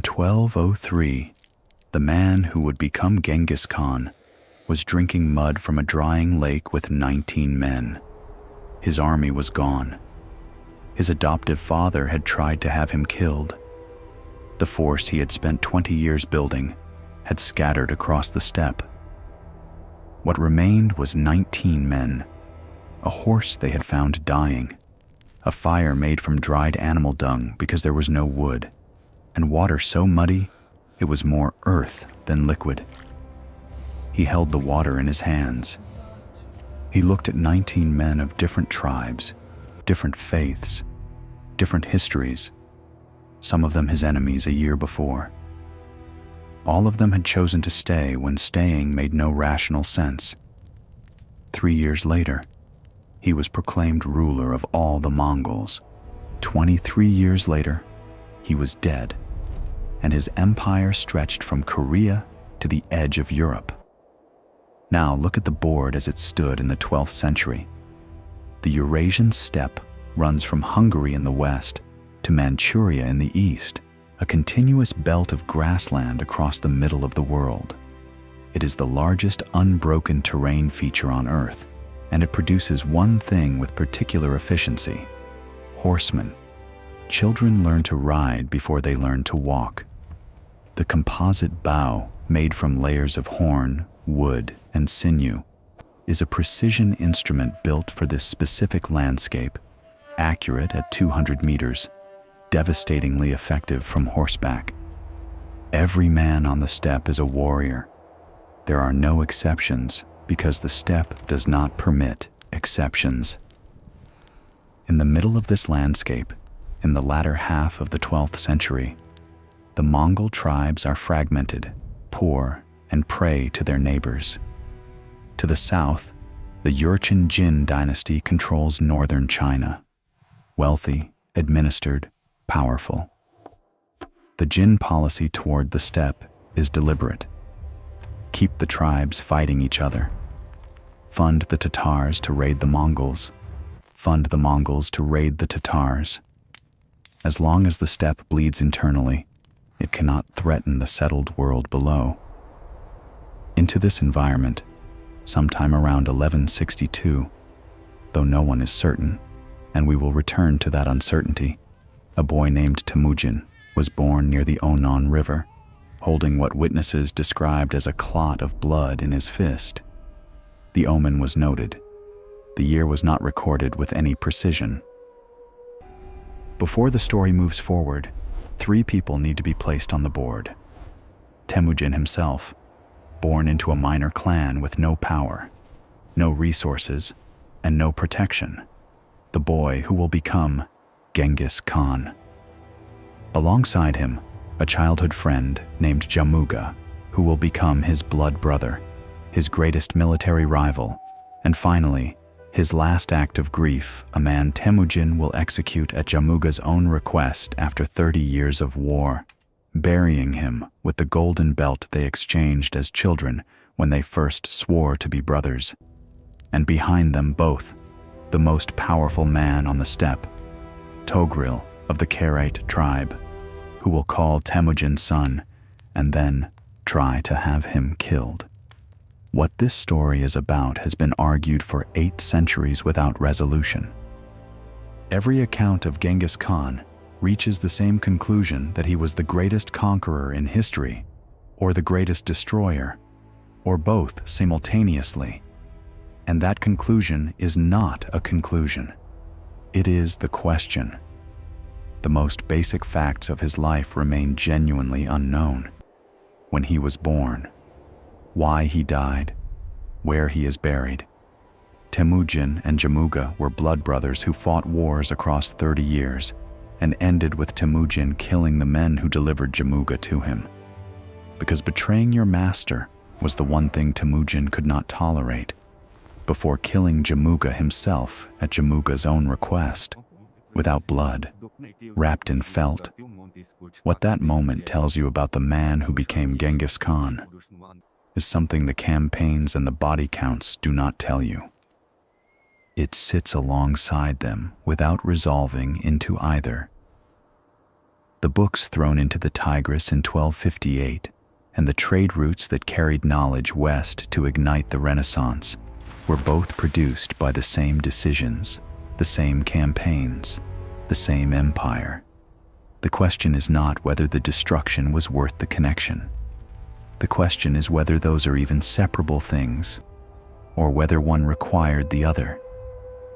In 1203, the man who would become Genghis Khan was drinking mud from a drying lake with 19 men. His army was gone. His adoptive father had tried to have him killed. The force he had spent 20 years building had scattered across the steppe. What remained was 19 men, a horse they had found dying, a fire made from dried animal dung because there was no wood, and water so muddy it was more earth than liquid. He held the water in his hands. He looked at 19 men of different tribes, different faiths, different histories, some of them his enemies a year before. All of them had chosen to stay when staying made no rational sense. 3 years later, he was proclaimed ruler of all the Mongols. 23 years later, he was dead, and his empire stretched from Korea to the edge of Europe. Now look at the board as it stood in the 12th century. The Eurasian steppe runs from Hungary in the west to Manchuria in the east, a continuous belt of grassland across the middle of the world. It is the largest unbroken terrain feature on Earth, and it produces one thing with particular efficiency: horsemen. Children learn to ride before they learn to walk. The composite bow, made from layers of horn, wood, and sinew, is a precision instrument built for this specific landscape, accurate at 200 meters, devastatingly effective from horseback. Every man on the steppe is a warrior. There are no exceptions because the steppe does not permit exceptions. In the middle of this landscape, in the latter half of the 12th century, the Mongol tribes are fragmented, poor, and prey to their neighbors. To the south, the Eurasian Jin dynasty controls northern China. Wealthy, administered, powerful. The Jin policy toward the steppe is deliberate. Keep the tribes fighting each other. Fund the Tatars to raid the Mongols. Fund the Mongols to raid the Tatars. As long as the steppe bleeds internally, it cannot threaten the settled world below. Into this environment, sometime around 1162, though no one is certain, and we will return to that uncertainty, a boy named Temujin was born near the Onon River, holding what witnesses described as a clot of blood in his fist. The omen was noted. The year was not recorded with any precision. Before the story moves forward, 3 people need to be placed on the board. Temujin himself, born into a minor clan with no power, no resources, and no protection. The boy who will become Genghis Khan. Alongside him, a childhood friend named Jamuga, who will become his blood brother, his greatest military rival, and finally, his last act of grief, a man Temujin will execute at Jamuga's own request after 30 years of war, burying him with the golden belt they exchanged as children when they first swore to be brothers. And behind them both, the most powerful man on the steppe, Togril of the Kurultai tribe, who will call Temujin son and then try to have him killed. What this story is about has been argued for 8 centuries without resolution. Every account of Genghis Khan reaches the same conclusion that he was the greatest conqueror in history, or the greatest destroyer, or both simultaneously. And that conclusion is not a conclusion. It is the question. The most basic facts of his life remain genuinely unknown. When he was born, why he died, where he is buried. Temujin and Jamuga were blood brothers who fought wars across 30 years and ended with Temujin killing the men who delivered Jamuga to him. Because betraying your master was the one thing Temujin could not tolerate, before killing Jamuga himself at Jamuga's own request, without blood, wrapped in felt. What that moment tells you about the man who became Genghis Khan is something the campaigns and the body counts do not tell you. It sits alongside them without resolving into either. The books thrown into the Tigris in 1258, and the trade routes that carried knowledge west to ignite the Renaissance, were both produced by the same decisions, the same campaigns, the same empire. The question is not whether the destruction was worth the connection. The question is whether those are even separable things, or whether one required the other.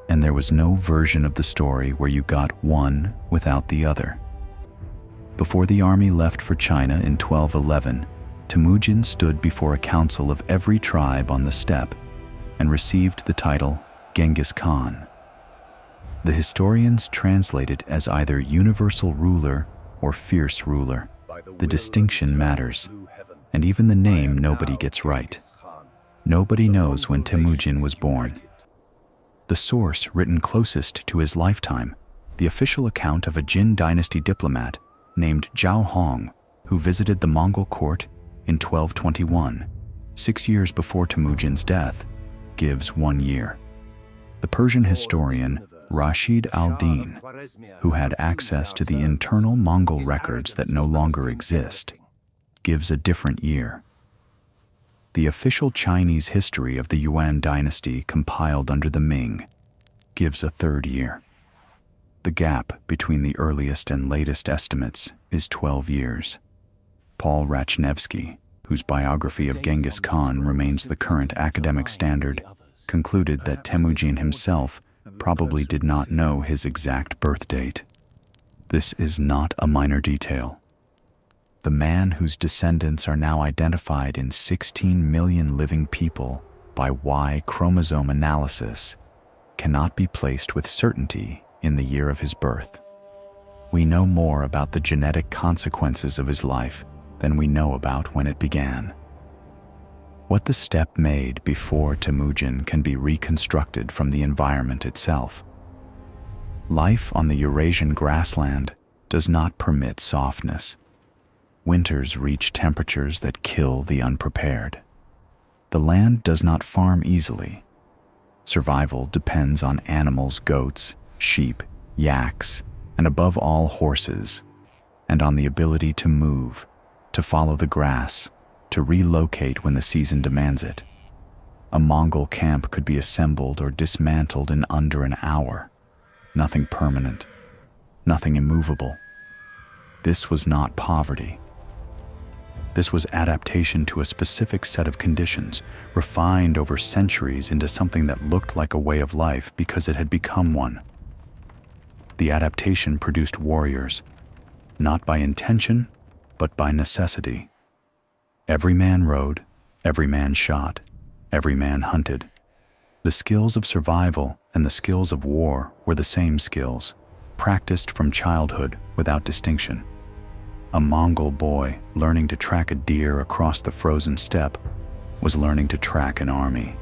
And there was no version of the story where you got one without the other. Before the army left for China in 1211, Temujin stood before a council of every tribe on the steppe and received the title Genghis Khan. The historians translate it as either universal ruler or fierce ruler. The distinction matters, and even the name nobody gets right. Nobody knows when Temujin was born. The source written closest to his lifetime, the official account of a Jin dynasty diplomat named Zhao Hong, who visited the Mongol court in 1221, 6 years before Temujin's death, gives 1 year. The Persian historian Rashid al-Din, who had access to the internal Mongol records that no longer exist, gives a different year. The official Chinese history of the Yuan dynasty compiled under the Ming gives a 3rd year. The gap between the earliest and latest estimates is 12 years. Paul Rachnevsky, whose biography of Genghis Khan remains the current academic standard, concluded that Temujin himself probably did not know his exact birth date. This is not a minor detail. The man whose descendants are now identified in 16 million living people by Y chromosome analysis cannot be placed with certainty in the year of his birth. We know more about the genetic consequences of his life than we know about when it began. What the steppe made before Temujin can be reconstructed from the environment itself. Life on the Eurasian grassland does not permit softness. Winters reach temperatures that kill the unprepared. The land does not farm easily. Survival depends on animals, goats, sheep, yaks, and above all horses, and on the ability to move, to follow the grass, to relocate when the season demands it. A Mongol camp could be assembled or dismantled in under an hour. Nothing permanent, nothing immovable. This was not poverty. This was adaptation to a specific set of conditions, refined over centuries into something that looked like a way of life because it had become one. The adaptation produced warriors, not by intention, but by necessity. Every man rode, every man shot, every man hunted. The skills of survival and the skills of war were the same skills, practiced from childhood without distinction. A Mongol boy learning to track a deer across the frozen steppe was learning to track an army.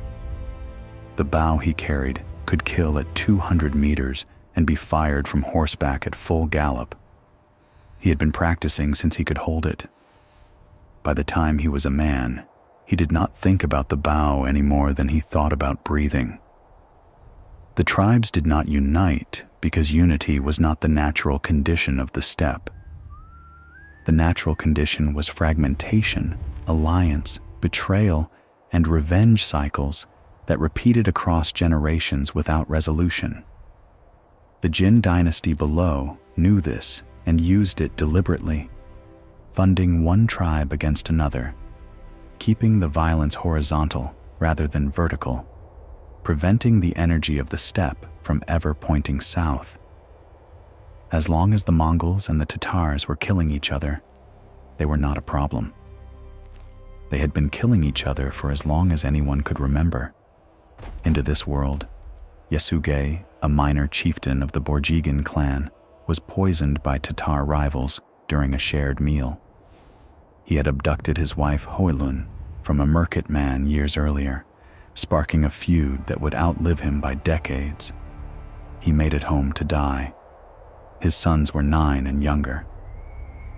The bow he carried could kill at 200 meters and be fired from horseback at full gallop. He had been practicing since he could hold it. By the time he was a man, he did not think about the bow any more than he thought about breathing. The tribes did not unite because unity was not the natural condition of the steppe. The natural condition was fragmentation, alliance, betrayal, and revenge cycles that repeated across generations without resolution. The Jin dynasty below knew this and used it deliberately, funding one tribe against another, keeping the violence horizontal rather than vertical, preventing the energy of the steppe from ever pointing south. As long as the Mongols and the Tatars were killing each other, they were not a problem. They had been killing each other for as long as anyone could remember. Into this world, Yasuge, a minor chieftain of the Borjigan clan, was poisoned by Tatar rivals during a shared meal. He had abducted his wife Hoilun from a Merkit man years earlier, sparking a feud that would outlive him by decades. He made it home to die. His sons were 9 and younger.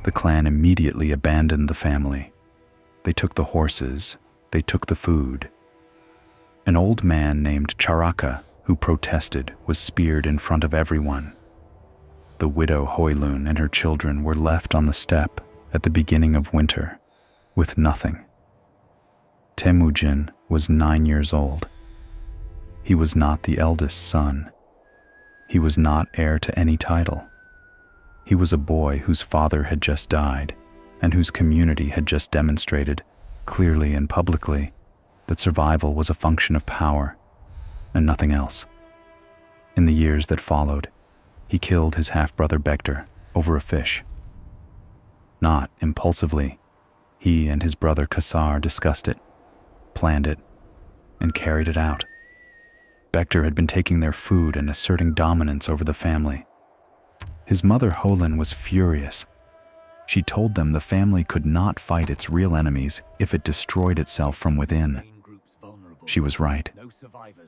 The clan immediately abandoned the family. They took the horses, they took the food. An old man named Charaka, who protested, was speared in front of everyone. The widow Hoylun and her children were left on the steppe at the beginning of winter, with nothing. Temujin was 9 years old. He was not the eldest son. He was not heir to any title. He was a boy whose father had just died and whose community had just demonstrated, clearly and publicly, that survival was a function of power and nothing else. In the years that followed, he killed his half-brother Bektar over a fish. Not impulsively, he and his brother Kassar discussed it, planned it, and carried it out. Bektar had been taking their food and asserting dominance over the family. His mother Holin was furious. She told them the family could not fight its real enemies if it destroyed itself from within. She was right.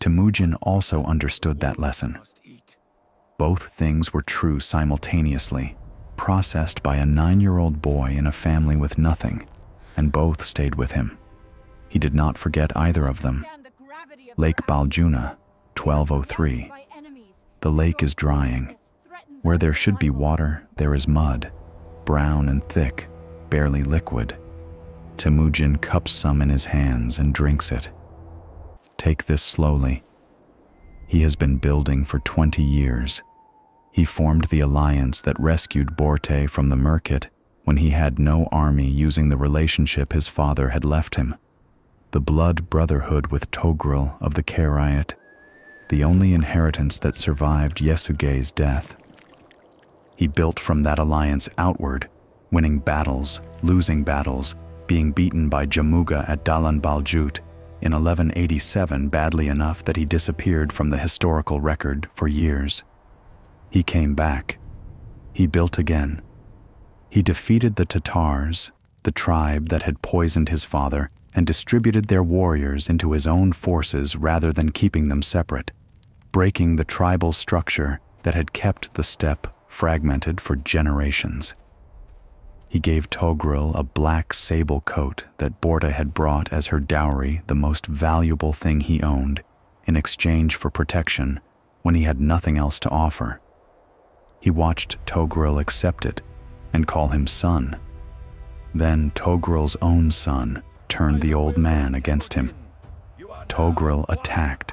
Temujin also understood that lesson. Both things were true simultaneously, processed by a 9-year-old boy in a family with nothing, and both stayed with him. He did not forget either of them. Lake Baljuna, 1203. The lake is drying. Where there should be water, there is mud, brown and thick, barely liquid. Temujin cups some in his hands and drinks it. Take this slowly. He has been building for 20 years. He formed the alliance that rescued Borte from the Merkit when he had no army, using the relationship his father had left him. The blood brotherhood with Togrul of the Kerayat, the only inheritance that survived Yesugei's death. He built from that alliance outward, winning battles, losing battles, being beaten by Jamuga at Dalan Baljut in 1187 badly enough that he disappeared from the historical record for years. He came back. He built again. He defeated the Tatars, the tribe that had poisoned his father, and distributed their warriors into his own forces rather than keeping them separate, breaking the tribal structure that had kept the steppe fragmented for generations. He gave Togrul a black sable coat that Borte had brought as her dowry, the most valuable thing he owned, in exchange for protection when he had nothing else to offer. He watched Togrul accept it and call him son. Then Togrul's own son turned the old man against him. Togrul attacked.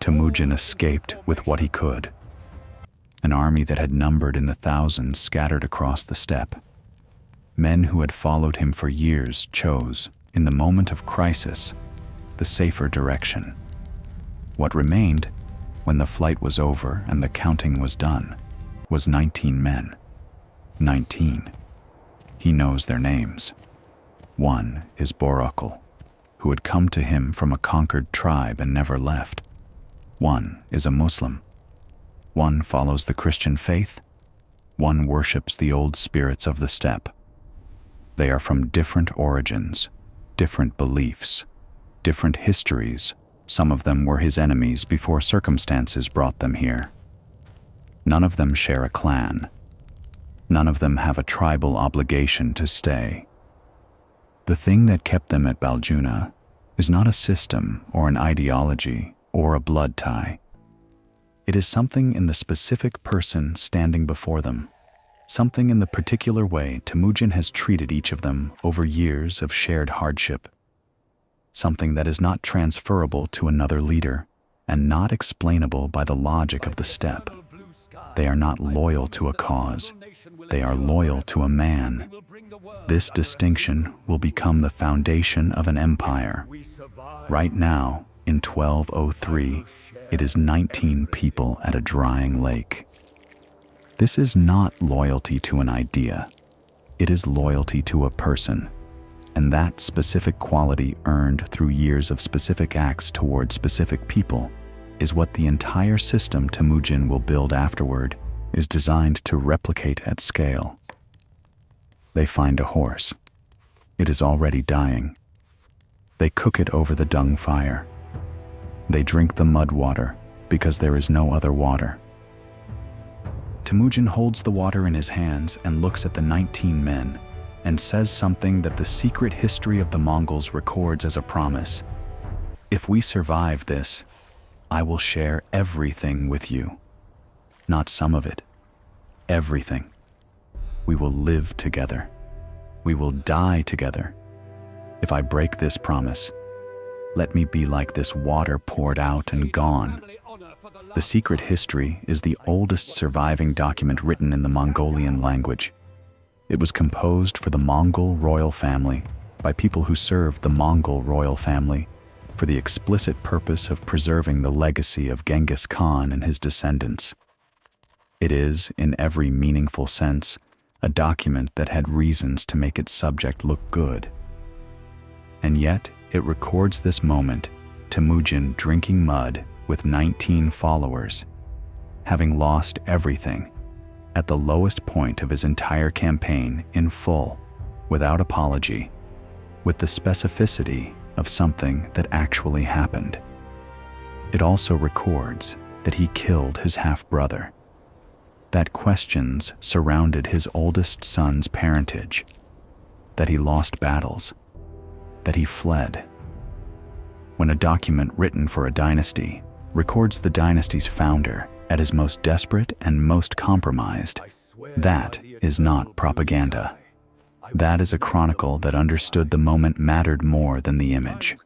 Temujin escaped with what he could. An army that had numbered in the thousands scattered across the steppe. Men who had followed him for years chose, in the moment of crisis, the safer direction. What remained, when the flight was over and the counting was done, was 19 men. 19. He knows their names. One is Borakul, who had come to him from a conquered tribe and never left. One is a Muslim. One follows the Christian faith. One worships the old spirits of the steppe. They are from different origins, different beliefs, different histories. Some of them were his enemies before circumstances brought them here. None of them share a clan. None of them have a tribal obligation to stay. The thing that kept them at Baljuna is not a system or an ideology or a blood tie. It is something in the specific person standing before them, something in the particular way Temujin has treated each of them over years of shared hardship, something that is not transferable to another leader and not explainable by the logic of the steppe. They are not loyal to a cause. They are loyal to a man. This distinction will become the foundation of an empire. Right now, in 1203, it is 19 people at a drying lake. This is not loyalty to an idea. It is loyalty to a person, and that specific quality earned through years of specific acts toward specific people is what the entire system Temujin will build afterward is designed to replicate at scale. They find a horse. It is already dying. They cook it over the dung fire. They drink the mud water because there is no other water. Temujin holds the water in his hands and looks at the 19 men and says something that the secret history of the Mongols records as a promise. If we survive this, I will share everything with you. Not some of it, everything. We will live together. We will die together. If I break this promise, let me be like this water poured out and gone. The secret history is the oldest surviving document written in the Mongolian language. It was composed for the Mongol royal family by people who served the Mongol royal family for the explicit purpose of preserving the legacy of Genghis Khan and his descendants. It is, in every meaningful sense, a document that had reasons to make its subject look good. And yet, it records this moment, Temujin drinking mud with 19 followers, having lost everything, at the lowest point of his entire campaign in full, without apology, with the specificity of something that actually happened. It also records that he killed his half-brother, that questions surrounded his oldest son's parentage, that he lost battles, that he fled. When a document written for a dynasty records the dynasty's founder at his most desperate and most compromised, that is not propaganda. That is a chronicle that understood the moment mattered more than the image.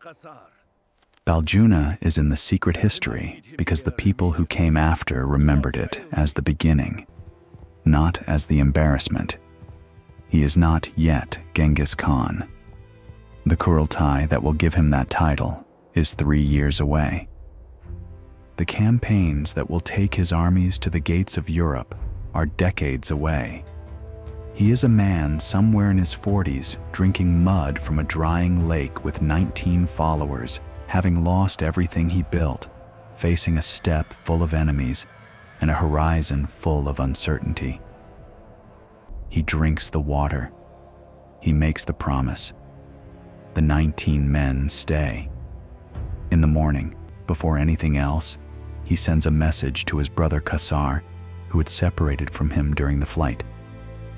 Baljuna is in the secret history because the people who came after remembered it as the beginning, not as the embarrassment. He is not yet Genghis Khan. The Kurultai that will give him that title is 3 years away. The campaigns that will take his armies to the gates of Europe are decades away. He is a man somewhere in his 40s drinking mud from a drying lake with 19 followers, having lost everything he built, facing a steppe full of enemies and a horizon full of uncertainty. He drinks the water. He makes the promise. The 19 men stay. In the morning, before anything else, he sends a message to his brother Kassar, who had separated from him during the flight.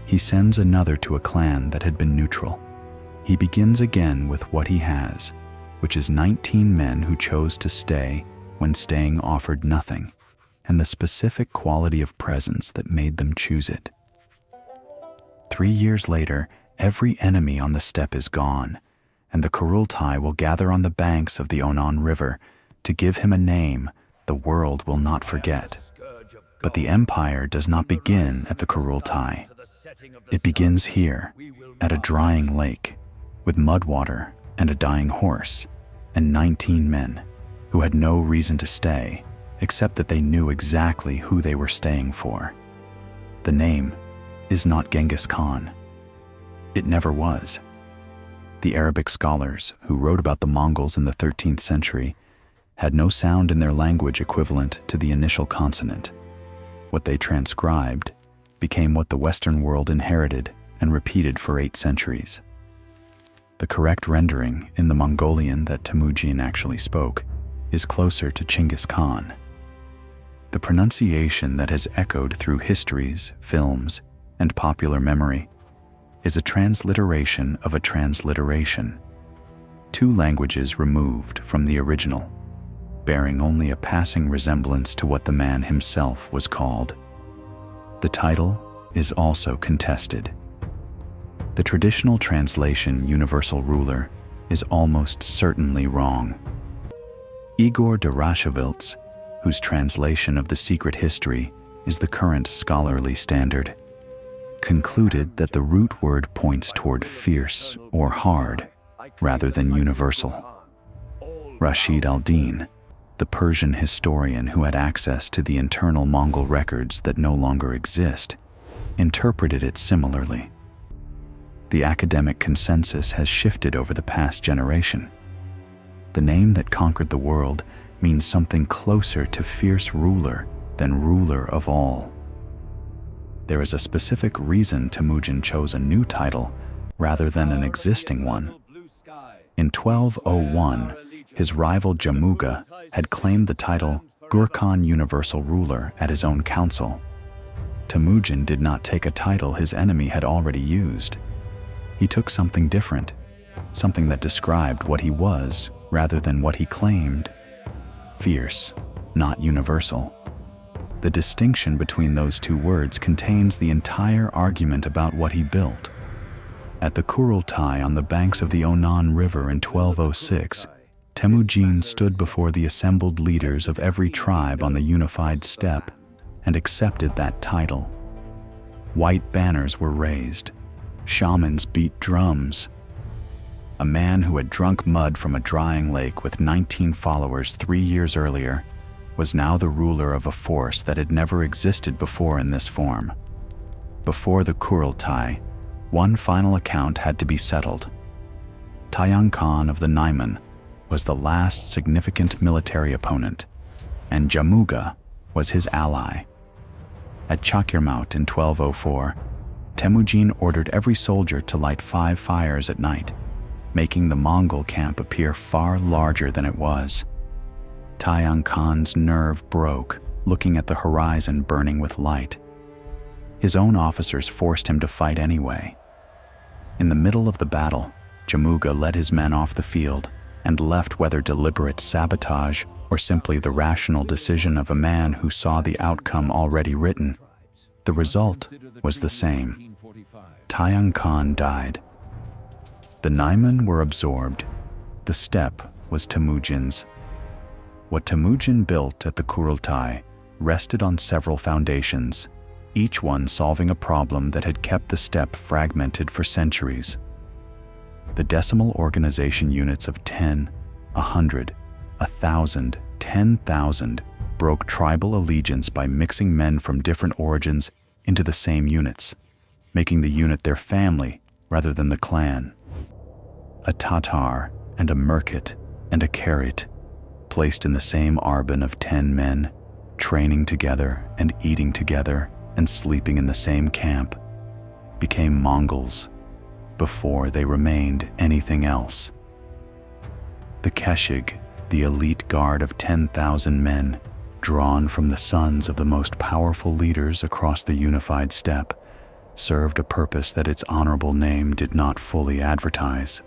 He sends another to a clan that had been neutral. He begins again with what he has, which is 19 men who chose to stay when staying offered nothing, and the specific quality of presence that made them choose it. 3 years later, every enemy on the steppe is gone, and the Kurultai will gather on the banks of the Onon River to give him a name the world will not forget. But the empire does not begin at the Kurultai. It begins here, at a drying lake, with mud water and a dying horse, and 19 men who had no reason to stay except that they knew exactly who they were staying for. The name is not Genghis Khan. It never was. The Arabic scholars who wrote about the Mongols in the 13th century had no sound in their language equivalent to the initial consonant. What they transcribed became what the Western world inherited and repeated for 8 centuries. The correct rendering in the Mongolian that Temujin actually spoke is closer to Genghis Khan. The pronunciation that has echoed through histories, films, and popular memory is a transliteration of a transliteration, 2 languages removed from the original, bearing only a passing resemblance to what the man himself was called. The title is also contested. The traditional translation universal ruler is almost certainly wrong. Igor Derashevils, whose translation of the secret history is the current scholarly standard, concluded that the root word points toward fierce or hard rather than universal. Rashid al-Din, the Persian historian who had access to the internal Mongol records that no longer exist, interpreted it similarly. The academic consensus has shifted over the past generation. The name that conquered the world means something closer to fierce ruler than ruler of all. There is a specific reason Temujin chose a new title rather than an existing one. In 1201, his rival Jamuga had claimed the title Gurkhan Universal Ruler at his own council. Temujin did not take a title his enemy had already used. He took something different, something that described what he was rather than what he claimed. Fierce, not universal. The distinction between those two words contains the entire argument about what he built. At the Kurultai on the banks of the Onan River in 1206, Temujin stood before the assembled leaders of every tribe on the unified steppe and accepted that title. White banners were raised. Shamans beat drums. A man who had drunk mud from a drying lake with 19 followers 3 years earlier was now the ruler of a force that had never existed before in this form. Before the Kurultai, one final account had to be settled. Genghis Khan of the Naiman was the last significant military opponent, and Jamuga was his ally. At Chakirmaut in 1204, Temujin ordered every soldier to light 5 fires at night, making the Mongol camp appear far larger than it was. Genghis Khan's nerve broke, looking at the horizon burning with light. His own officers forced him to fight anyway. In the middle of the battle, Jamuga led his men off the field and left, whether deliberate sabotage or simply the rational decision of a man who saw the outcome already written. The result was the same. Genghis Khan died. The Naiman were absorbed. The steppe was Temujin's. What Temujin built at the Kurultai rested on several foundations, each one solving a problem that had kept the steppe fragmented for centuries. The decimal organization units of 10, 100, 1,000, 10,000 broke tribal allegiance by mixing men from different origins into the same units, making the unit their family rather than the clan. A Tatar and a Merkit and a Karit, placed in the same arban of 10 men, training together and eating together and sleeping in the same camp, became Mongols before they remained anything else. The Keshig, the elite guard of 10,000 men, drawn from the sons of the most powerful leaders across the unified steppe, served a purpose that its honorable name did not fully advertise.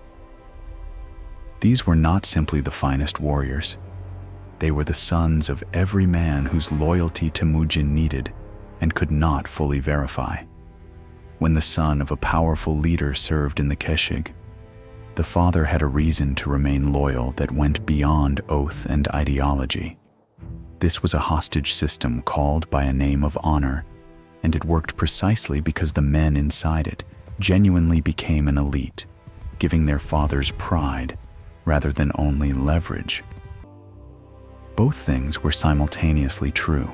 These were not simply the finest warriors. They were the sons of every man whose loyalty Temujin needed and could not fully verify. When the son of a powerful leader served in the Keshig, the father had a reason to remain loyal that went beyond oath and ideology. This was a hostage system called by a name of honor, and it worked precisely because the men inside it genuinely became an elite, giving their fathers pride rather than only leverage. Both things were simultaneously true.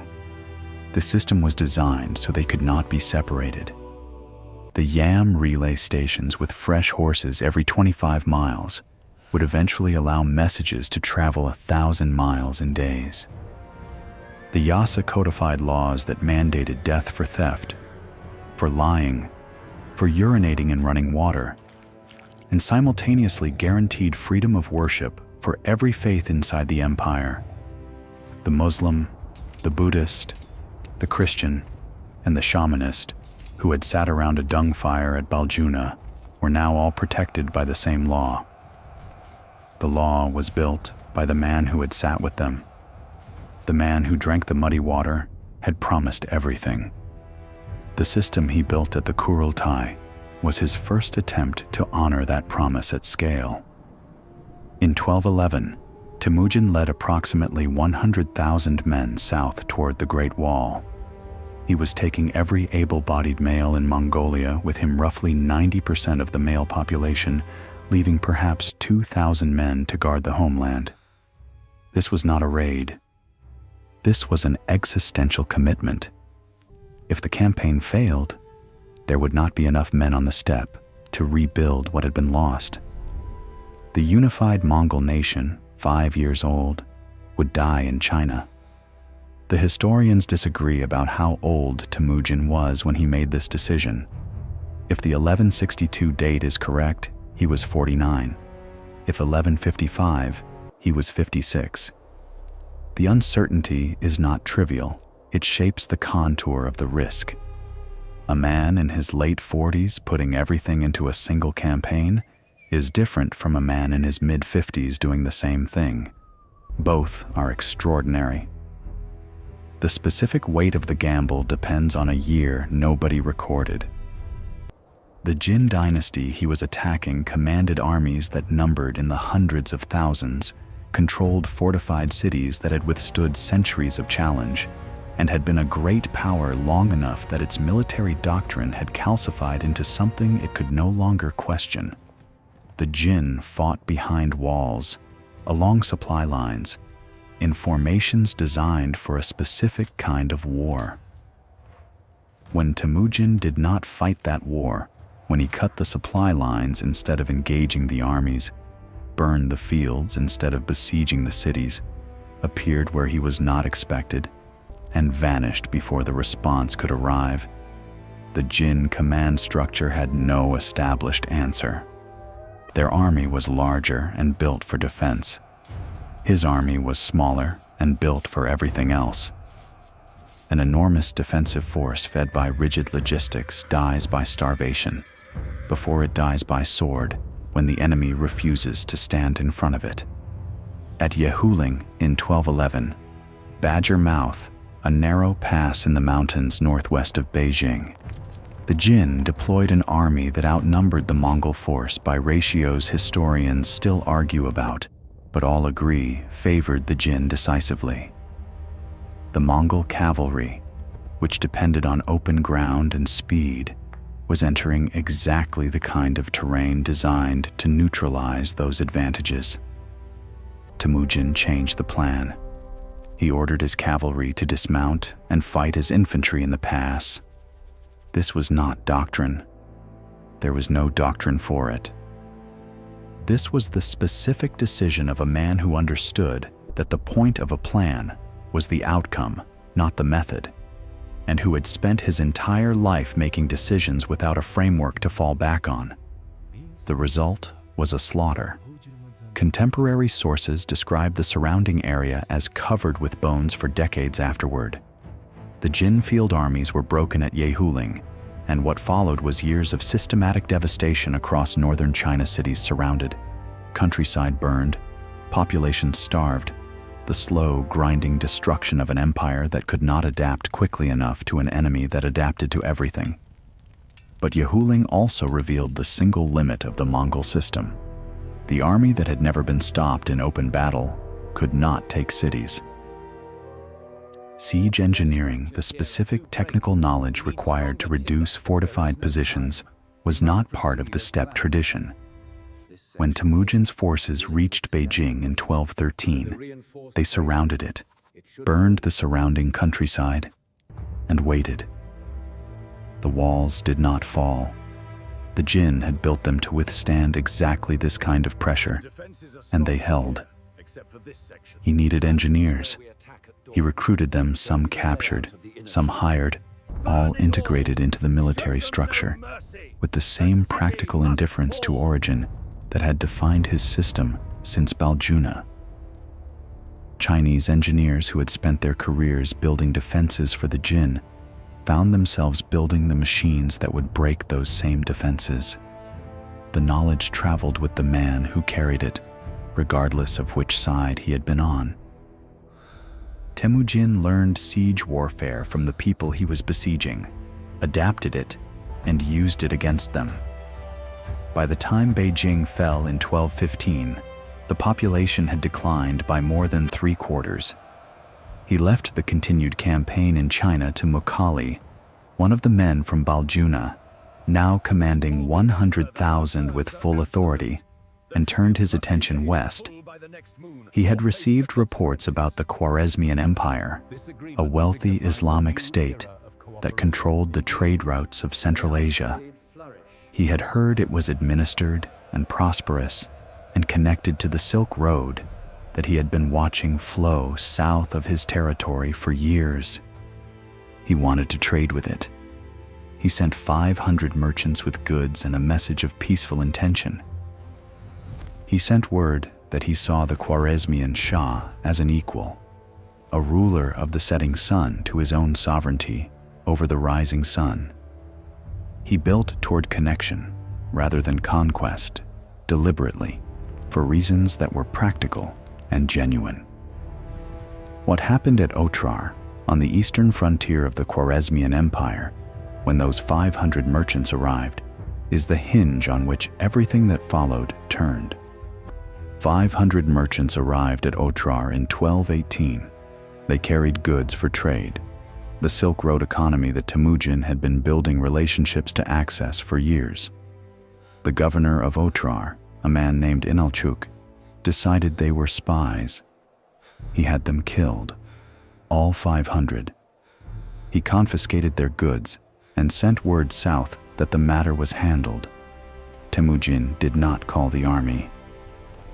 The system was designed so they could not be separated. The yam relay stations with fresh horses every 25 miles would eventually allow messages to travel 1,000 miles in days. The Yasa codified laws that mandated death for theft, for lying, for urinating and running water, and simultaneously guaranteed freedom of worship for every faith inside the empire. The Muslim, the Buddhist, the Christian, and the shamanist, who had sat around a dung fire at Baljuna, were now all protected by the same law. The law was built by the man who had sat with them. The man who drank the muddy water had promised everything. The system he built at the Kurultai was his first attempt to honor that promise at scale. In 1211, Temujin led approximately 100,000 men south toward the Great Wall. He was taking every able-bodied male in Mongolia with him, roughly 90% of the male population, leaving perhaps 2,000 men to guard the homeland. This was not a raid. This was an existential commitment. If the campaign failed, there would not be enough men on the steppe to rebuild what had been lost. The unified Mongol nation, 5 years old, would die in China. The historians disagree about how old Temujin was when he made this decision. If the 1162 date is correct, he was 49. If 1155, he was 56. The uncertainty is not trivial. It shapes the contour of the risk. A man in his late 40s putting everything into a single campaign is different from a man in his mid-50s doing the same thing. Both are extraordinary. The specific weight of the gamble depends on a year nobody recorded. The Jin dynasty he was attacking commanded armies that numbered in the hundreds of thousands, controlled fortified cities that had withstood centuries of challenge, and had been a great power long enough that its military doctrine had calcified into something it could no longer question. The Jin fought behind walls, along supply lines, in formations designed for a specific kind of war. When Temujin did not fight that war, when he cut the supply lines instead of engaging the armies, burned the fields instead of besieging the cities, appeared where he was not expected, and vanished before the response could arrive, the Jin command structure had no established answer. Their army was larger and built for defense. His army was smaller and built for everything else. An enormous defensive force fed by rigid logistics dies by starvation, before it dies by sword when the enemy refuses to stand in front of it. At Yehuling in 1211, Badger Mouth, a narrow pass in the mountains northwest of Beijing, the Jin deployed an army that outnumbered the Mongol force by ratios historians still argue about, but all agree favored the Jin decisively. The Mongol cavalry, which depended on open ground and speed, was entering exactly the kind of terrain designed to neutralize those advantages. Temujin changed the plan. He ordered his cavalry to dismount and fight his infantry in the pass. This was not doctrine. There was no doctrine for it. This was the specific decision of a man who understood that the point of a plan was the outcome, not the method, and who had spent his entire life making decisions without a framework to fall back on. The result was a slaughter. Contemporary sources describe the surrounding area as covered with bones for decades afterward. The Jin field armies were broken at Yehuling, and what followed was years of systematic devastation across northern China. Cities surrounded, countryside burned, populations starved, the slow, grinding destruction of an empire that could not adapt quickly enough to an enemy that adapted to everything. But Yehuling also revealed the single limit of the Mongol system. The army that had never been stopped in open battle could not take cities. Siege engineering, the specific technical knowledge required to reduce fortified positions, was not part of the steppe tradition. When Temujin's forces reached Beijing in 1213, they surrounded it, burned the surrounding countryside, and waited. The walls did not fall. The Jin had built them to withstand exactly this kind of pressure, and they held. He needed engineers. He recruited them, some captured, some hired, all integrated into the military structure, with the same practical indifference to origin that had defined his system since Baljuna. Chinese engineers who had spent their careers building defenses for the Jin found themselves building the machines that would break those same defenses. The knowledge traveled with the man who carried it, regardless of which side he had been on. Temujin learned siege warfare from the people he was besieging, adapted it, and used it against them. By the time Beijing fell in 1215, the population had declined by more than 3/4. He left the continued campaign in China to Mukali, one of the men from Baljuna, now commanding 100,000 with full authority, and turned his attention west. He had received reports about the Khwarezmian Empire, a wealthy Islamic state that controlled the trade routes of Central Asia. He had heard it was administered and prosperous and connected to the Silk Road that he had been watching flow south of his territory for years. He wanted to trade with it. He sent 500 merchants with goods and a message of peaceful intention. He sent word that he saw the Khwarezmian Shah as an equal, a ruler of the setting sun to his own sovereignty over the rising sun. He built toward connection rather than conquest, deliberately, for reasons that were practical and genuine. What happened at Otrar, On the eastern frontier of the Khwarezmian Empire, when those 500 merchants arrived, is the hinge on which everything that followed turned. 500 merchants arrived at Otrar in 1218. They carried goods for trade, the Silk Road economy that Temujin had been building relationships to access for years. The governor of Otrar, a man named Inalchuk, decided they were spies. He had them killed, all 500. He confiscated their goods and sent word south that the matter was handled. Temujin did not call the army.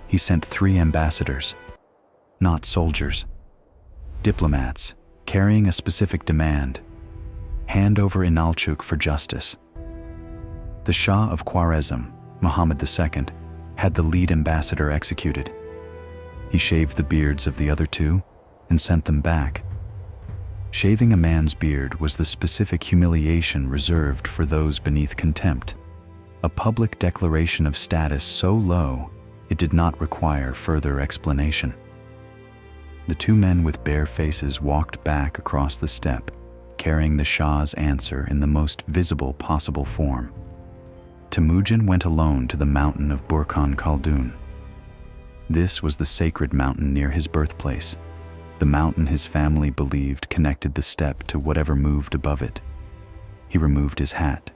He sent 3 ambassadors, not soldiers, diplomats carrying a specific demand: hand over Inalchuk for justice. The Shah of Khwarezm, Muhammad II, had the lead ambassador executed. He shaved the beards of the other 2 and sent them back. Shaving a man's beard was the specific humiliation reserved for those beneath contempt, a public declaration of status so low it did not require further explanation. The 2 men with bare faces walked back across the steppe, carrying the Shah's answer in the most visible possible form. Temujin went alone to the mountain of Burkhan Khaldun. This was the sacred mountain near his birthplace, the mountain his family believed connected the steppe to whatever moved above it. He removed his hat.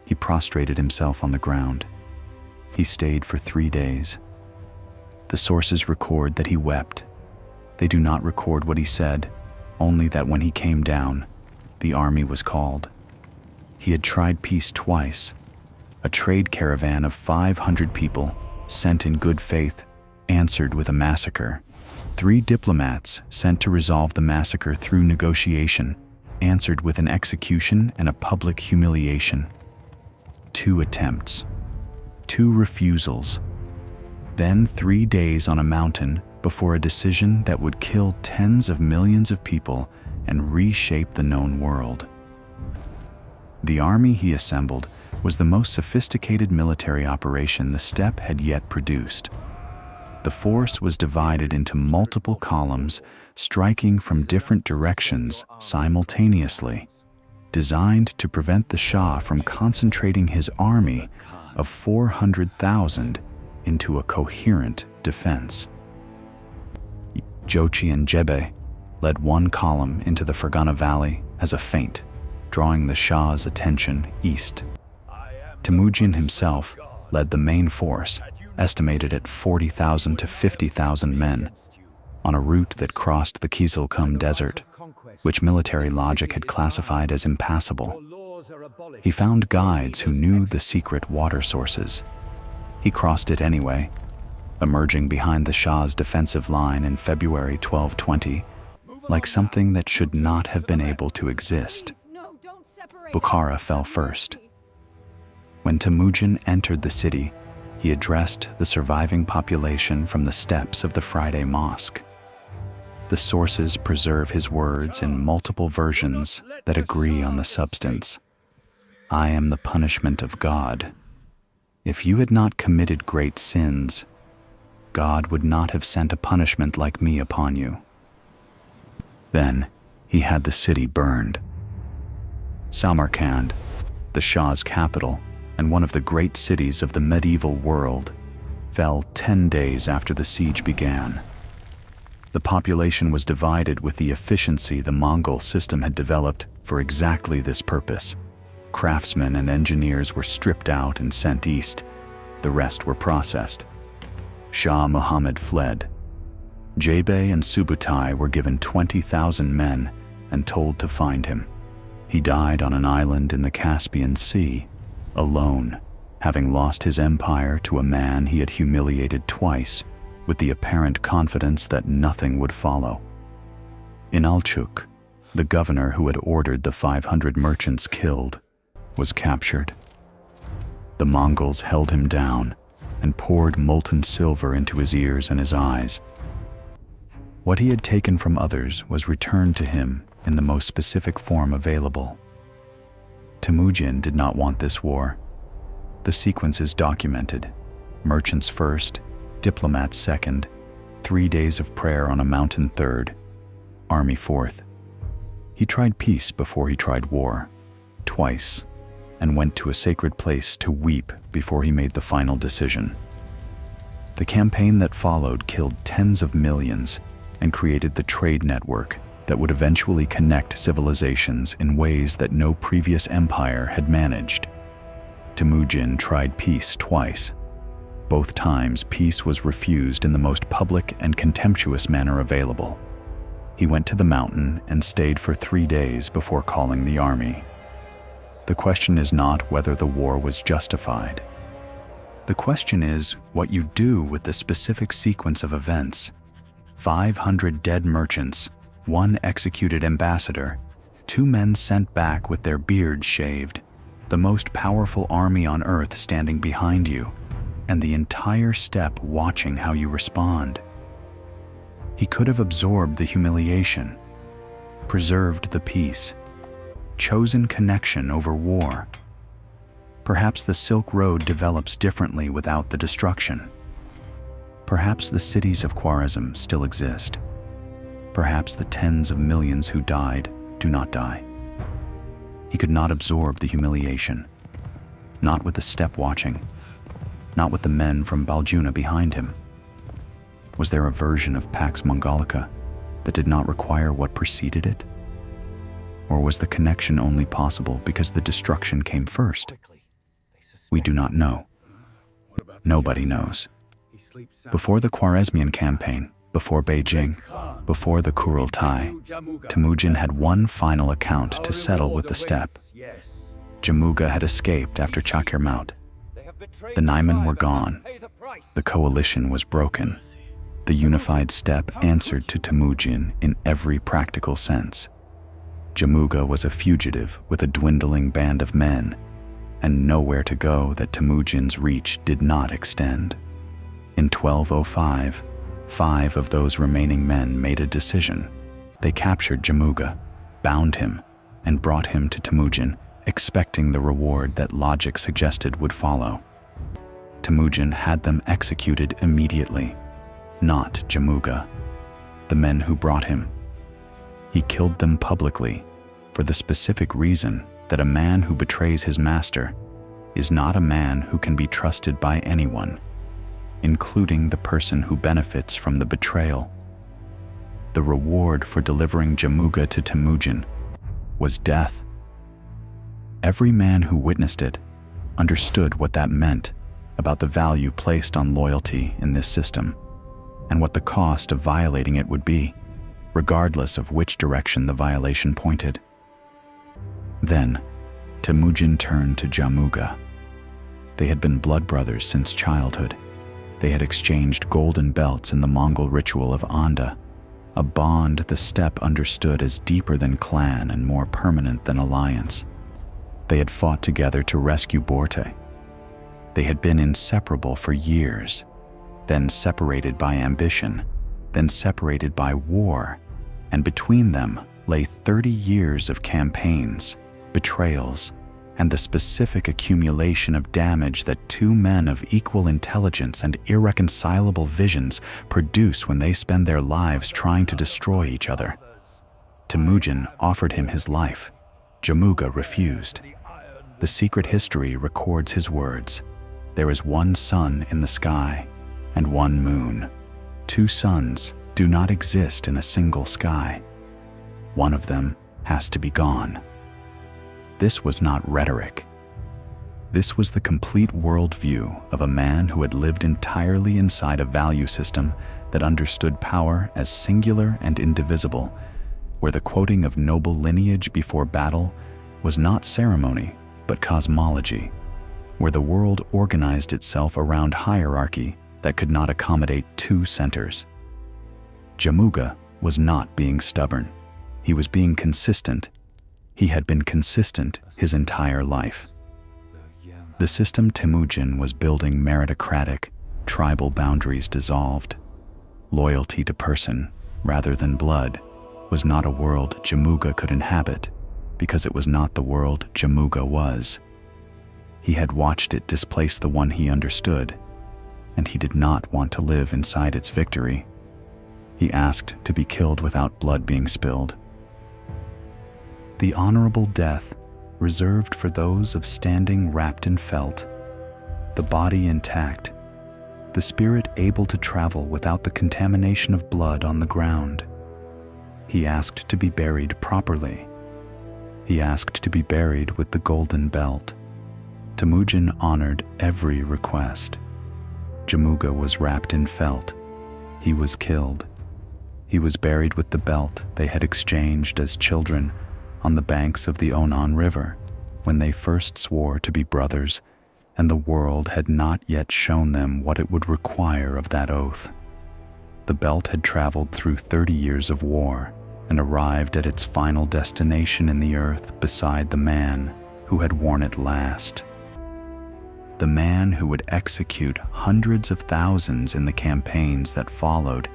He prostrated himself on the ground. He stayed for 3 days. The sources record that he wept. They do not record what he said, only that when he came down, the army was called. He had tried peace twice. A trade caravan of 500 people, sent in good faith, answered with a massacre. 3 diplomats sent to resolve the massacre through negotiation answered with an execution and a public humiliation. 2 attempts, 2 refusals, then 3 days on a mountain before a decision that would kill tens of millions of people and reshape the known world. The army he assembled was the most sophisticated military operation the steppe had yet produced. The force was divided into multiple columns, striking from different directions simultaneously, designed to prevent the Shah from concentrating his army of 400,000 into a coherent defense. Jochi and Jebe led one column into the Fergana Valley as a feint, drawing the Shah's attention east. Temujin himself led the main force, estimated at 40,000 to 50,000 men, on a route that crossed the Kizilkum Desert, which military logic had classified as impassable. He found guides who knew the secret water sources. He crossed it anyway, emerging behind the Shah's defensive line in February 1220, like something that should not have been able to exist. Bukhara fell first. When Temujin entered the city, he addressed the surviving population from the steps of the Friday Mosque. The sources preserve his words in multiple versions that agree on the substance. I am the punishment of God. If you had not committed great sins, God would not have sent a punishment like me upon you. Then he had the city burned. Samarkand, the Shah's capital and one of the great cities of the medieval world, fell 10 days after the siege began. The population was divided with the efficiency the Mongol system had developed for exactly this purpose. Craftsmen and engineers were stripped out and sent east. The rest were processed. Shah Muhammad fled. Jebe and Subutai were given 20,000 men and told to find him. He died on an island in the Caspian Sea, alone, having lost his empire to a man he had humiliated twice, with the apparent confidence that nothing would follow. Inalchuk, the governor who had ordered the 500 merchants killed, was captured. The Mongols held him down and poured molten silver into his ears and his eyes. What he had taken from others was returned to him in the most specific form available. Temujin did not want this war. The sequence is documented: merchants first, diplomats second, 3 days of prayer on a mountain third, army fourth. He tried peace before he tried war, twice, and went to a sacred place to weep before he made the final decision. The campaign that followed killed tens of millions and created the trade network that would eventually connect civilizations in ways that no previous empire had managed. Temujin tried peace twice. Both times, peace was refused in the most public and contemptuous manner available. He went to the mountain and stayed for 3 days before calling the army. The question is not whether the war was justified. The question is what you do with the specific sequence of events. 500 dead merchants, 1 executed ambassador, 2 men sent back with their beards shaved, the most powerful army on earth standing behind you, and the entire steppe watching how you respond. He could have absorbed the humiliation, preserved the peace, chosen connection over war. Perhaps the Silk Road develops differently without the destruction. Perhaps the cities of Khwarezm still exist. Perhaps the tens of millions who died do not die. He could not absorb the humiliation, not with the steppe watching, not with the men from Baljuna behind him. Was there a version of Pax Mongolica that did not require what preceded it? Or was the connection only possible because the destruction came first? We do not know. Nobody knows. Before the Khwarezmian campaign, before Beijing, before the Kurultai, Temujin had one final account to settle with the steppe. Jamuga had escaped after Chakirmaut. The Naiman were gone. The coalition was broken. The unified steppe answered to Temujin in every practical sense. Jamuga was a fugitive with a dwindling band of men, and nowhere to go that Temujin's reach did not extend. In 1205, 5 of those remaining men made a decision. They captured Jamuga, bound him, and brought him to Temujin, expecting the reward that logic suggested would follow. Temujin had them executed immediately, not Jamuga, the men who brought him. He killed them publicly for the specific reason that a man who betrays his master is not a man who can be trusted by anyone, including the person who benefits from the betrayal. The reward for delivering Jamuga to Temujin was death. Every man who witnessed it understood what that meant about the value placed on loyalty in this system, and what the cost of violating it would be, regardless of which direction the violation pointed. Then, Temujin turned to Jamuga. They had been blood brothers since childhood. They had exchanged golden belts in the Mongol ritual of Anda, a bond the steppe understood as deeper than clan and more permanent than alliance. They had fought together to rescue Borte. They had been inseparable for years, then separated by ambition, then separated by war, and between them lay 30 years of campaigns, betrayals, and the specific accumulation of damage that 2 men of equal intelligence and irreconcilable visions produce when they spend their lives trying to destroy each other. Temujin offered him his life. Jamuga refused. The secret history records his words. There is 1 sun in the sky and 1 moon. 2 suns do not exist in a single sky. One of them has to be gone. This was not rhetoric. This was the complete worldview of a man who had lived entirely inside a value system that understood power as singular and indivisible, where the quoting of noble lineage before battle was not ceremony, but cosmology, where the world organized itself around hierarchy that could not accommodate 2 centers. Jamuga was not being stubborn. He was being consistent. He had been consistent his entire life. The system Temujin was building meritocratic, tribal boundaries dissolved. Loyalty to person, rather than blood, was not a world Jamuga could inhabit, because it was not the world Jamuga was. He had watched it displace the one he understood, and he did not want to live inside its victory. He asked to be killed without blood being spilled. the honorable death reserved for those of standing wrapped in felt, the body intact, the spirit able to travel without the contamination of blood on the ground. He asked to be buried properly. He asked to be buried with the golden belt. Temujin honored every request. Jamuga was wrapped in felt. He was killed. He was buried with the belt they had exchanged as children on the banks of the Onan River when they first swore to be brothers, and the world had not yet shown them what it would require of that oath. The belt had traveled through 30 years of war and arrived at its final destination in the earth beside the man who had worn it last. The man who would execute hundreds of thousands in the campaigns that followed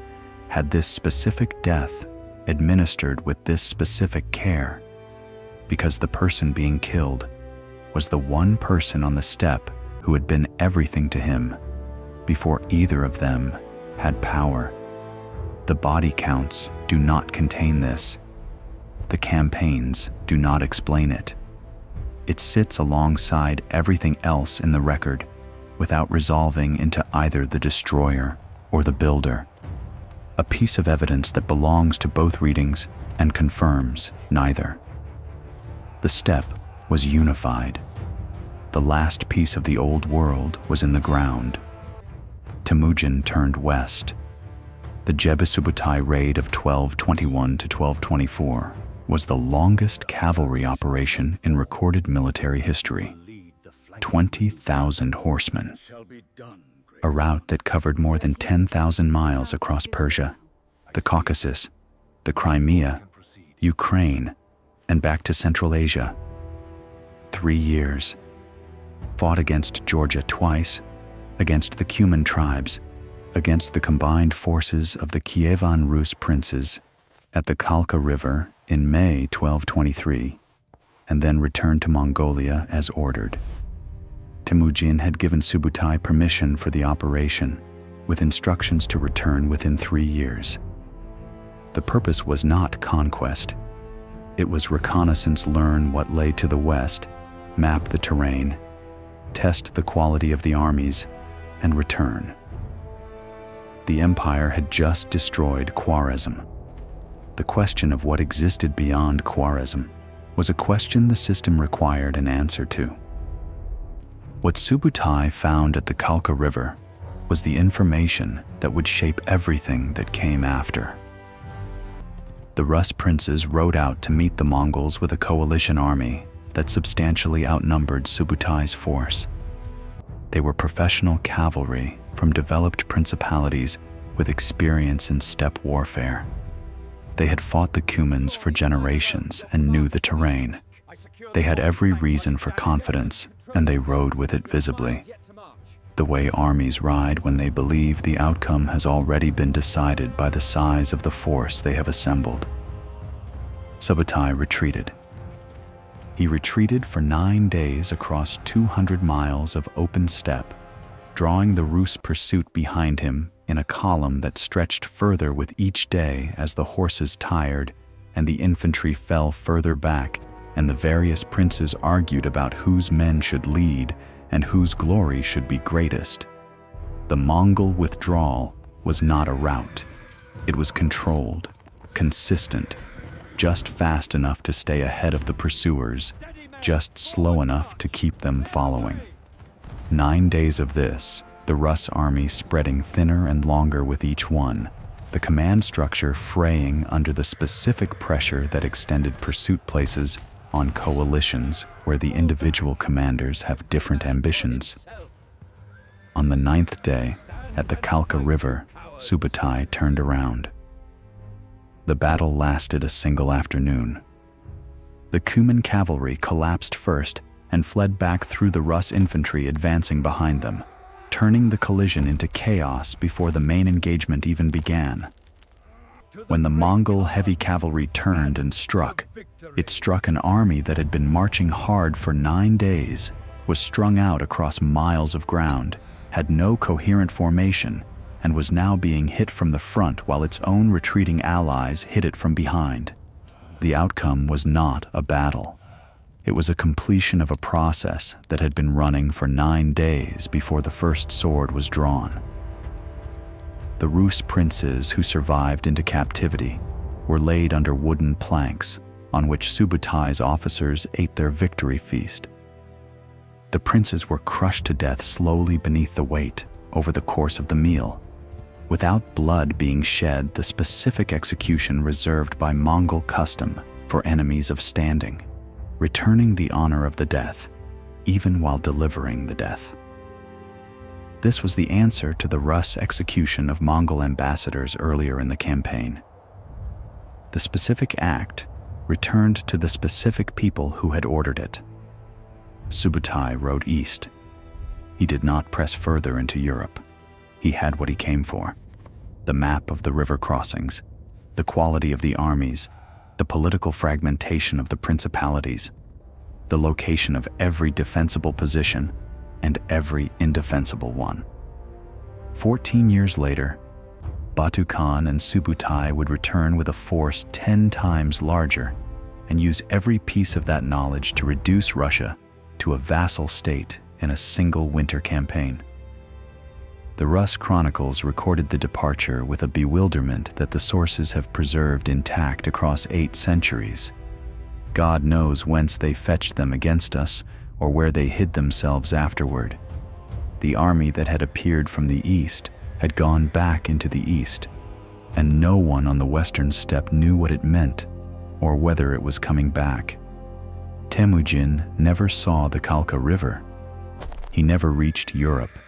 had this specific death administered with this specific care, because the person being killed was the one person on the steppe who had been everything to him before either of them had power. The body counts do not contain this. The campaigns do not explain it. It sits alongside everything else in the record without resolving into either the destroyer or the builder. A piece of evidence that belongs to both readings and confirms neither. The steppe was unified. The last piece of the old world was in the ground. Temujin turned west. The Jebel-Subutai raid of 1221 to 1224 was the longest cavalry operation in recorded military history. 20,000 horsemen. A route that covered more than 10,000 miles across Persia, the Caucasus, the Crimea, Ukraine, and back to Central Asia. 3 years. Fought against Georgia twice, against the Cuman tribes, against the combined forces of the Kievan Rus princes at the Kalka River in May 1223, and then returned to Mongolia as ordered. Temujin had given Subutai permission for the operation, with instructions to return within 3 years. The purpose was not conquest. It was reconnaissance, learn what lay to the west, map the terrain, test the quality of the armies, and return. The empire had just destroyed Khwarezm. The question of what existed beyond Khwarezm was a question the system required an answer to. What Subutai found at the Kalka River was the information that would shape everything that came after. The Rus princes rode out to meet the Mongols with a coalition army that substantially outnumbered Subutai's force. They were professional cavalry from developed principalities with experience in steppe warfare. They had fought the Cumans for generations and knew the terrain. They had every reason for confidence, and they rode with it visibly. The way armies ride when they believe the outcome has already been decided by the size of the force they have assembled. Subutai retreated. He retreated for 9 days across 200 miles of open steppe, drawing the Rus pursuit behind him in a column that stretched further with each day as the horses tired and the infantry fell further back, and the various princes argued about whose men should lead and whose glory should be greatest. The Mongol withdrawal was not a rout. It was controlled, consistent, just fast enough to stay ahead of the pursuers, just slow enough to keep them following. 9 days of this, the Rus army spreading thinner and longer with each one, the command structure fraying under the specific pressure that extended pursuit places on coalitions where the individual commanders have different ambitions. On the 9th day, at the Kalka River, Subutai turned around. The battle lasted a single afternoon. The Cuman cavalry collapsed first and fled back through the Rus infantry advancing behind them, turning the collision into chaos before the main engagement even began. When the Mongol heavy cavalry turned and struck, it struck an army that had been marching hard for 9 days, was strung out across miles of ground, had no coherent formation, and was now being hit from the front while its own retreating allies hit it from behind. The outcome was not a battle. It was a completion of a process that had been running for 9 days before the first sword was drawn. The Rus princes who survived into captivity were laid under wooden planks on which Subutai's officers ate their victory feast. The princes were crushed to death slowly beneath the weight over the course of the meal, without blood being shed, the specific execution reserved by Mongol custom for enemies of standing, returning the honor of the death, even while delivering the death. This was the answer to the Rus execution of Mongol ambassadors earlier in the campaign. The specific act returned to the specific people who had ordered it. Subutai rode east. He did not press further into Europe. He had what he came for: the map of the river crossings, the quality of the armies, the political fragmentation of the principalities, the location of every defensible position and every indefensible one. 14 years later, Batu Khan and Subutai would return with a force 10 times larger and use every piece of that knowledge to reduce Russia to a vassal state in a single winter campaign. The Rus chronicles recorded the departure with a bewilderment that the sources have preserved intact across 8 centuries. God knows whence they fetched them against us or where they hid themselves afterward. The army that had appeared from the east had gone back into the east, and no one on the western steppe knew what it meant or whether it was coming back. Temujin never saw the Kalka River. He never reached Europe.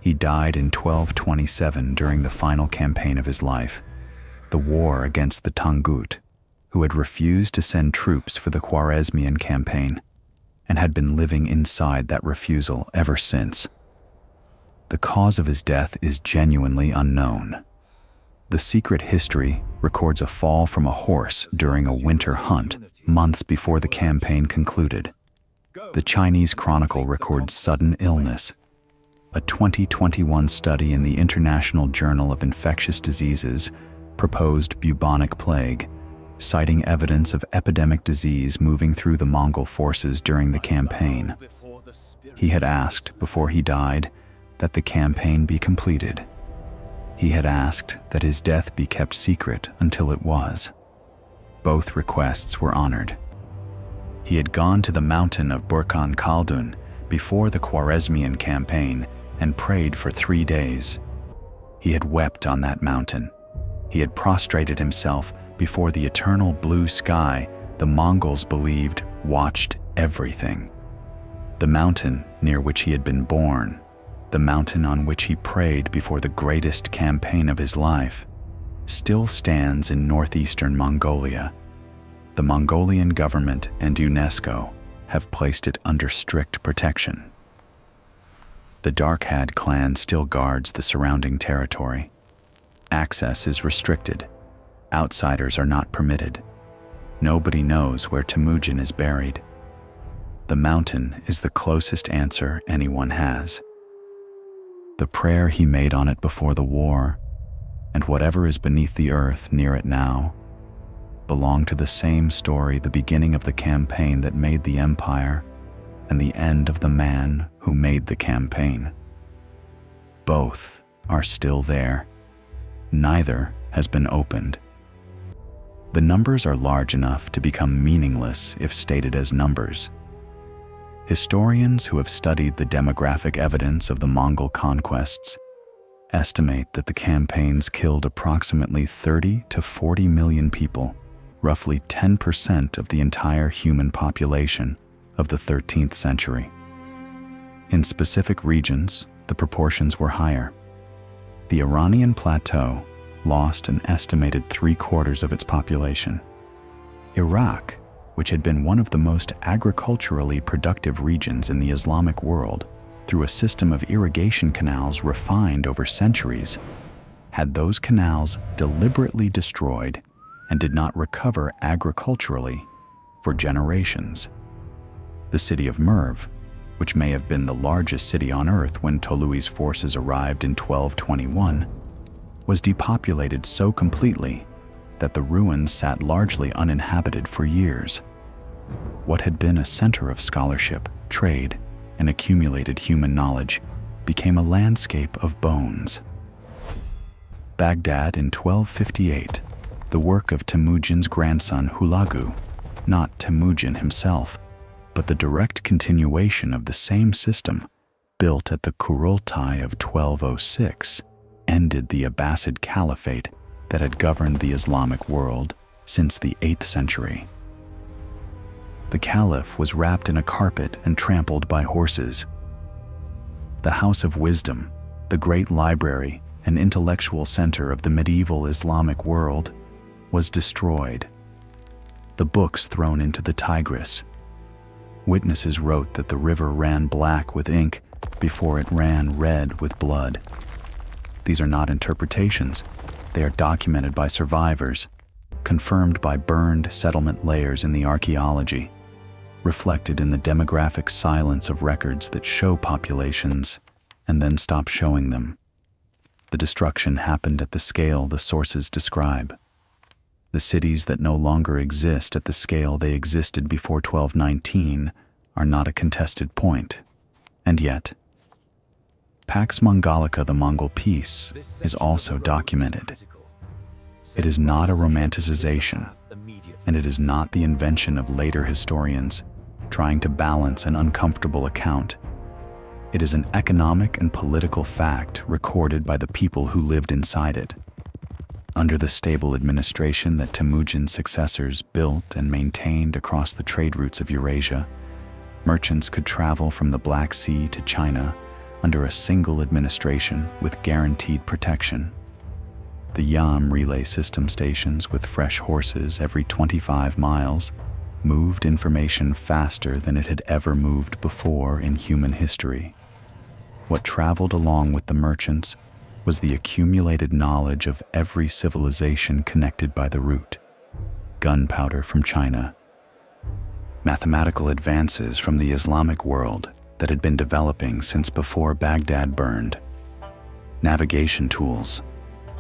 He died in 1227 during the final campaign of his life, the war against the Tangut, who had refused to send troops for the Khwarezmian campaign and had been living inside that refusal ever since. The cause of his death is genuinely unknown. The secret history records a fall from a horse during a winter hunt months before the campaign concluded. The Chinese chronicle records sudden illness. A 2021 study in the International Journal of Infectious Diseases proposed bubonic plague, citing evidence of epidemic disease moving through the Mongol forces during the campaign. He had asked, before he died, that the campaign be completed. He had asked that his death be kept secret until it was. Both requests were honored. He had gone to the mountain of Burkan Khaldun before the Khwarezmian campaign and prayed for 3 days. He had wept on that mountain. He had prostrated himself before the eternal blue sky the Mongols believed watched everything. The mountain near which he had been born, the mountain on which he prayed before the greatest campaign of his life, still stands in northeastern Mongolia. The Mongolian government and UNESCO have placed it under strict protection. The Darkhad clan still guards the surrounding territory. Access is restricted. Outsiders are not permitted. Nobody knows where Temujin is buried. The mountain is the closest answer anyone has. The prayer he made on it before the war, and whatever is beneath the earth near it now, belong to the same story, the beginning of the campaign that made the empire and the end of the man who made the campaign. Both are still there. Neither has been opened. The numbers are large enough to become meaningless if stated as numbers. Historians who have studied the demographic evidence of the Mongol conquests estimate that the campaigns killed approximately 30 to 40 million people, roughly 10% of the entire human population of the 13th century. In specific regions, the proportions were higher. The Iranian plateau lost an estimated 3/4 of its population. Iraq, which had been one of the most agriculturally productive regions in the Islamic world, through a system of irrigation canals refined over centuries, had those canals deliberately destroyed and did not recover agriculturally for generations. The city of Merv, which may have been the largest city on earth when Tolui's forces arrived in 1221, was depopulated so completely that the ruins sat largely uninhabited for years. What had been a center of scholarship, trade, and accumulated human knowledge became a landscape of bones. Baghdad in 1258, the work of Temujin's grandson Hulagu, not Temujin himself, but the direct continuation of the same system, built at the Kurultai of 1206, ended the Abbasid Caliphate that had governed the Islamic world since the 8th century. The caliph was wrapped in a carpet and trampled by horses. The House of Wisdom, the great library and intellectual center of the medieval Islamic world, was destroyed. The books thrown into the Tigris. Witnesses wrote that the river ran black with ink before it ran red with blood. These are not interpretations. They are documented by survivors, confirmed by burned settlement layers in the archaeology, reflected in the demographic silence of records that show populations and then stop showing them. The destruction happened at the scale the sources describe. The cities that no longer exist at the scale they existed before 1219 are not a contested point. And yet, Pax Mongolica, the Mongol peace, is also documented. It is not a romanticization, and it is not the invention of later historians trying to balance an uncomfortable account. It is an economic and political fact recorded by the people who lived inside it. Under the stable administration that Temujin's successors built and maintained across the trade routes of Eurasia, merchants could travel from the Black Sea to China under a single administration with guaranteed protection. The Yam relay system stations with fresh horses every 25 miles moved information faster than it had ever moved before in human history. What traveled along with the merchants was the accumulated knowledge of every civilization connected by the route. Gunpowder from China, mathematical advances from the Islamic world that had been developing since before Baghdad burned, navigation tools,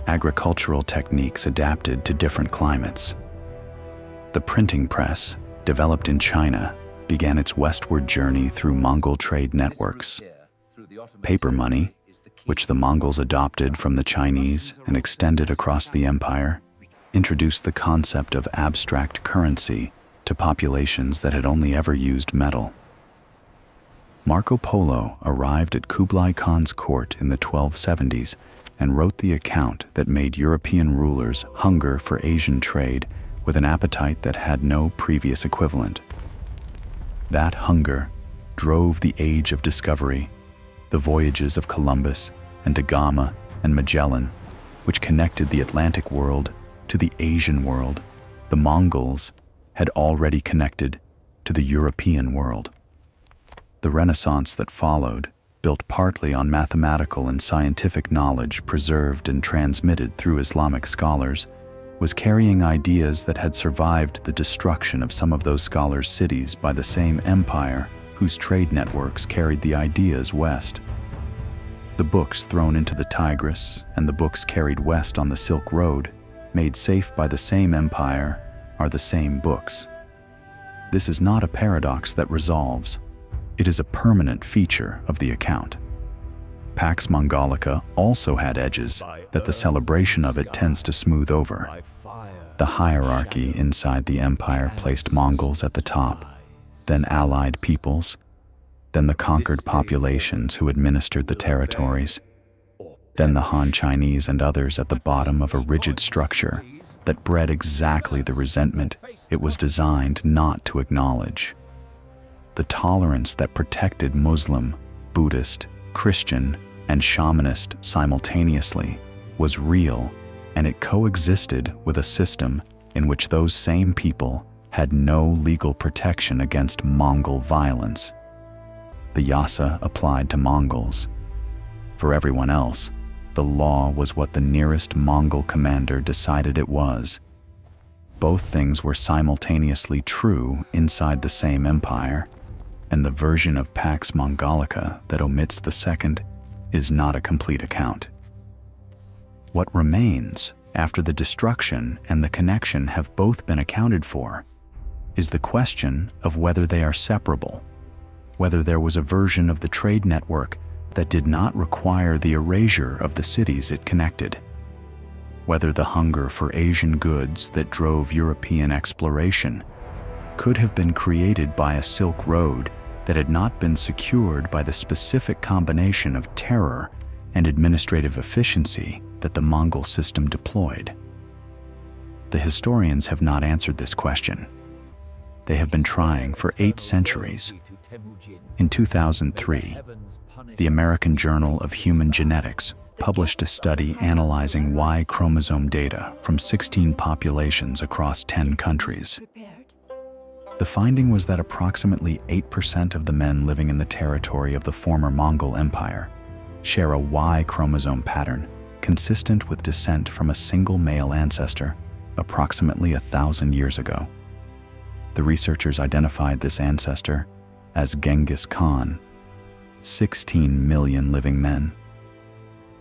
agricultural techniques adapted to different climates. The printing press, developed in China, began its westward journey through Mongol trade networks. Paper money, which the Mongols adopted from the Chinese and extended across the empire, introduced the concept of abstract currency to populations that had only ever used metal. Marco Polo arrived at Kublai Khan's court in the 1270s and wrote the account that made European rulers hunger for Asian trade with an appetite that had no previous equivalent. That hunger drove the Age of Discovery, the voyages of Columbus and Da Gama and Magellan, which connected the Atlantic world to the Asian world. The Mongols had already connected to the European world. The Renaissance that followed, built partly on mathematical and scientific knowledge preserved and transmitted through Islamic scholars, was carrying ideas that had survived the destruction of some of those scholars' cities by the same empire whose trade networks carried the ideas west. The books thrown into the Tigris and the books carried west on the Silk Road, made safe by the same empire, are the same books. This is not a paradox that resolves. It is a permanent feature of the account. Pax Mongolica also had edges that the celebration of it tends to smooth over. The hierarchy inside the empire placed Mongols at the top, then allied peoples, then the conquered populations who administered the territories, then the Han Chinese and others at the bottom of a rigid structure that bred exactly the resentment it was designed not to acknowledge. The tolerance that protected Muslim, Buddhist, Christian, and shamanist simultaneously was real, and it coexisted with a system in which those same people had no legal protection against Mongol violence. The Yasa applied to Mongols. For everyone else, the law was what the nearest Mongol commander decided it was. Both things were simultaneously true inside the same empire, and the version of Pax Mongolica that omits the second is not a complete account. What remains after the destruction and the connection have both been accounted for, is the question of whether they are separable, whether there was a version of the trade network that did not require the erasure of the cities it connected, whether the hunger for Asian goods that drove European exploration could have been created by a Silk Road that had not been secured by the specific combination of terror and administrative efficiency that the Mongol system deployed. The historians have not answered this question. They have been trying for 8 centuries. In 2003, the American Journal of Human Genetics published a study analyzing Y chromosome data from 16 populations across 10 countries. The finding was that approximately 8% of the men living in the territory of the former Mongol Empire share a Y chromosome pattern consistent with descent from a single male ancestor approximately 1,000 years ago. The researchers identified this ancestor as Genghis Khan, 16 million living men.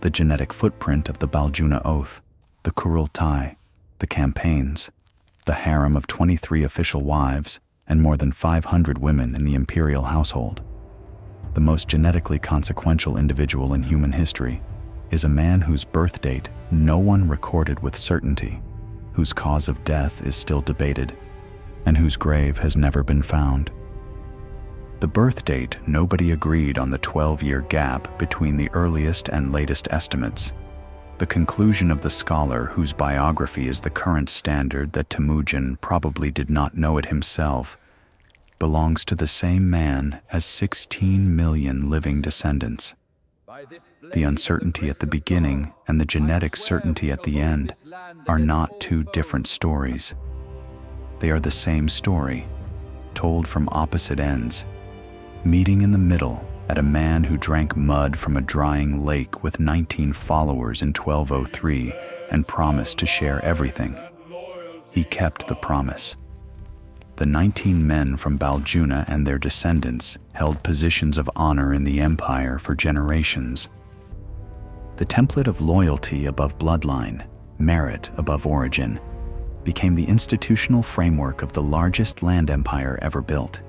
The genetic footprint of the Baljuna oath, the Kurultai, the campaigns, the harem of 23 official wives, and more than 500 women in the imperial household. The most genetically consequential individual in human history is a man whose birth date no one recorded with certainty, whose cause of death is still debated, and whose grave has never been found. The birth date nobody agreed on the 12-year gap between the earliest and latest estimates. The conclusion of the scholar whose biography is the current standard that Temujin probably did not know it himself belongs to the same man as 16 million living descendants. The uncertainty at the beginning and the genetic certainty at the end are not two different stories. They are the same story, told from opposite ends, meeting in the middle at a man who drank mud from a drying lake with 19 followers in 1203 and promised to share everything. He kept the promise. The 19 men from Baljuna and their descendants held positions of honor in the empire for generations. The template of loyalty above bloodline, merit above origin, became the institutional framework of the largest land empire ever built.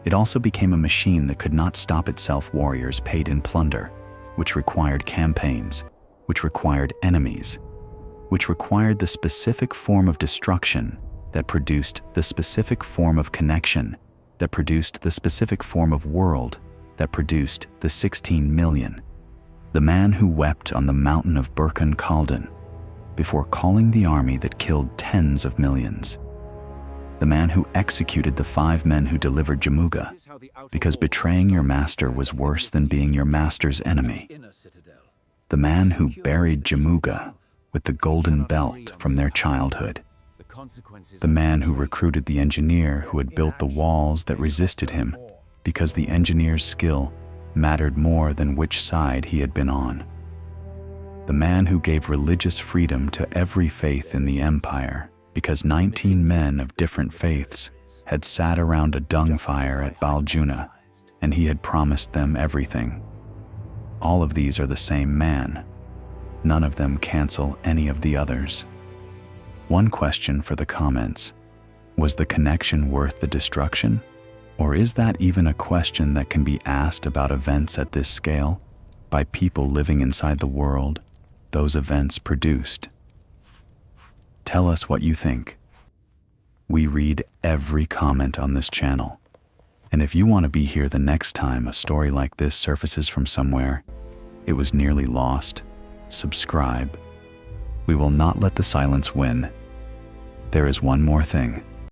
It also became a machine that could not stop itself warriors paid in plunder, which required campaigns, which required enemies, which required the specific form of destruction that produced the specific form of connection, that produced the specific form of world, that produced the 16 million. The man who wept on the mountain of Burkhan Khaldun before calling the army that killed tens of millions. The man who executed the 5 men who delivered Jamuga, because betraying your master was worse than being your master's enemy. The man who buried Jamuga with the golden belt from their childhood. The man who recruited the engineer who had built the walls that resisted him, because the engineer's skill mattered more than which side he had been on. The man who gave religious freedom to every faith in the empire, because 19 men of different faiths had sat around a dung fire at Baljuna, and he had promised them everything. All of these are the same man. None of them cancel any of the others. One question for the comments: was the connection worth the destruction? Or is that even a question that can be asked about events at this scale, by people living inside the world those events produced? Tell us what you think. We read every comment on this channel. And if you want to be here the next time a story like this surfaces from somewhere it was nearly lost, subscribe. We will not let the silence win. There is one more thing.